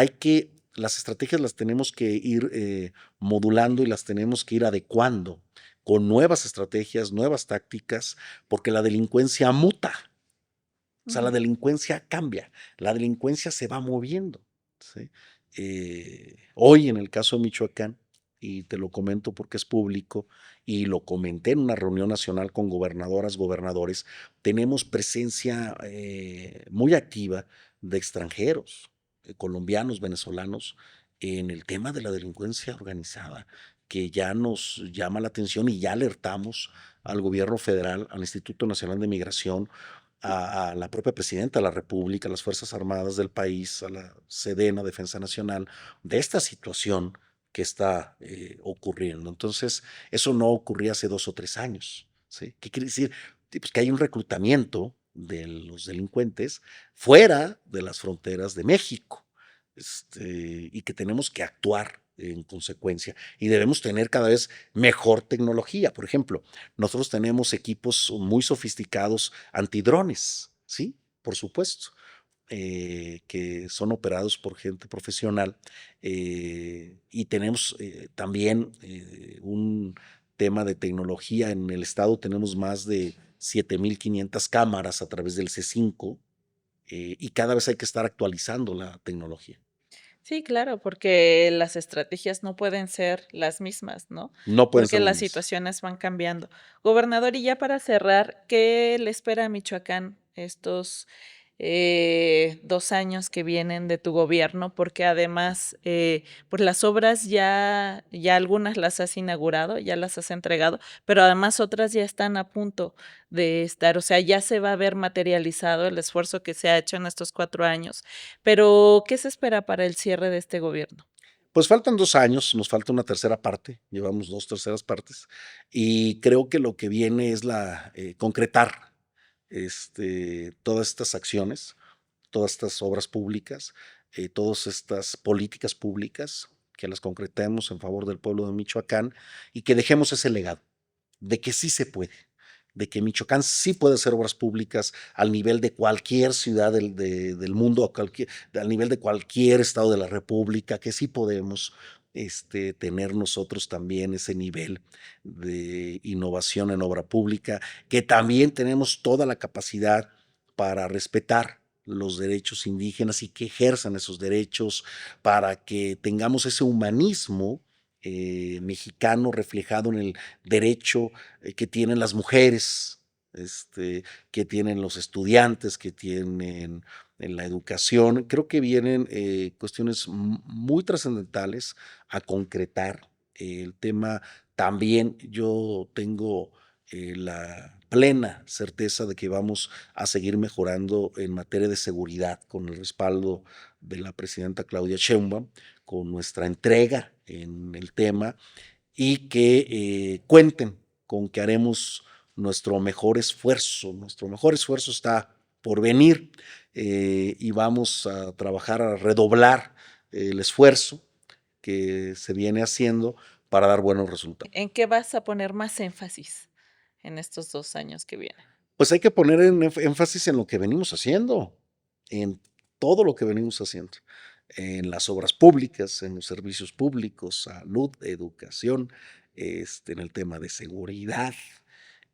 las estrategias las tenemos que ir modulando y las tenemos que ir adecuando con nuevas estrategias, nuevas tácticas, porque la delincuencia muta, o sea, la Ujú. delincuencia cambia, la delincuencia se va moviendo, ¿sí? Hoy en el caso de Michoacán, y te lo comento porque es público, y lo comenté en una reunión nacional con gobernadoras, gobernadores, tenemos presencia muy activa de extranjeros, colombianos, venezolanos, en el tema de la delincuencia organizada, que ya nos llama la atención y ya alertamos al gobierno federal, al Instituto Nacional de Migración, a la propia presidenta de la República, a las Fuerzas Armadas del país, a la Sedena, Defensa Nacional, de esta situación que está ocurriendo. Entonces, eso no ocurría hace 2 o 3 años. ¿Sí? ¿Qué quiere decir? Sí, pues que hay un reclutamiento de los delincuentes fuera de las fronteras de México, y que tenemos que actuar en consecuencia y debemos tener cada vez mejor tecnología. Por ejemplo, nosotros tenemos equipos muy sofisticados antidrones, ¿sí? Por supuesto, que son operados por gente profesional, y tenemos también un tema de tecnología. En el estado tenemos más de 7,500 cámaras a través del C5, y cada vez hay que estar actualizando la tecnología. Sí, claro, porque las estrategias no pueden ser las mismas, ¿no? No pueden Porque ser las las mismas. situaciones van cambiando. Gobernador, y ya para cerrar, ¿qué le espera a Michoacán 2 años que vienen de tu gobierno, porque además, pues las obras ya algunas las has inaugurado, ya las has entregado, pero además otras ya están a punto de estar, o sea, ya se va a ver materializado el esfuerzo que se ha hecho en estos 4 años. Pero, ¿qué se espera para el cierre de este gobierno? Pues faltan 2 años, nos falta una tercera parte, llevamos 2 terceras partes, y creo que lo que viene es concretar, todas estas acciones, todas estas obras públicas, todas estas políticas públicas, que las concretemos en favor del pueblo de Michoacán y que dejemos ese legado de que sí se puede, de que Michoacán sí puede hacer obras públicas al nivel de cualquier ciudad del mundo, al nivel de cualquier estado de la República, que sí podemos tener nosotros también ese nivel de innovación en obra pública, que también tenemos toda la capacidad para respetar los derechos indígenas y que ejerzan esos derechos, para que tengamos ese humanismo mexicano reflejado en el derecho que tienen las mujeres, que tienen los estudiantes, que tienen en la educación. Creo que vienen cuestiones muy trascendentales a concretar. El tema también yo tengo la plena certeza de que vamos a seguir mejorando en materia de seguridad con el respaldo de la presidenta Claudia Sheinbaum, con nuestra entrega en el tema y que cuenten con que haremos nuestro mejor esfuerzo. Nuestro mejor esfuerzo está por venir y vamos a trabajar a redoblar el esfuerzo que se viene haciendo para dar buenos resultados. ¿En qué vas a poner más énfasis en estos 2 años que vienen? Pues hay que poner énfasis en lo que venimos haciendo, en todo lo que venimos haciendo, en las obras públicas, en los servicios públicos, salud, educación, en el tema de seguridad,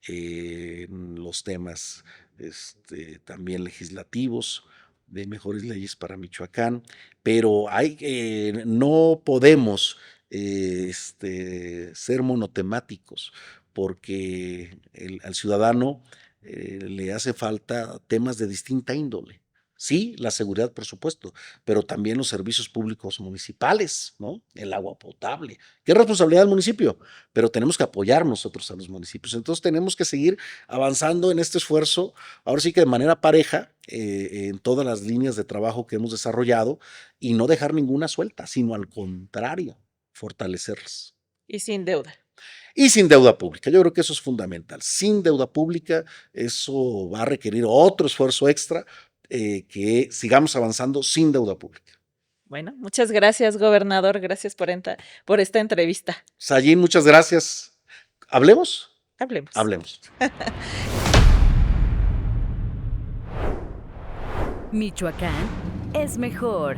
en los temas también legislativos, de mejores leyes para Michoacán, pero no podemos ser monotemáticos, porque al ciudadano le hace falta temas de distinta índole. Sí, la seguridad, por supuesto, pero también los servicios públicos municipales, ¿no? El agua potable, que es responsabilidad del municipio, pero tenemos que apoyar nosotros a los municipios. Entonces tenemos que seguir avanzando en este esfuerzo, ahora sí que de manera pareja, en todas las líneas de trabajo que hemos desarrollado y no dejar ninguna suelta, sino al contrario, fortalecerlas. Y sin deuda. Y sin deuda pública. Yo creo que eso es fundamental. Sin deuda pública, eso va a requerir otro esfuerzo extra, que sigamos avanzando sin deuda pública. Bueno, muchas gracias, gobernador. Gracias por esta entrevista. Sayin, muchas gracias. ¿Hablemos? Hablemos. Hablemos. Michoacán es mejor.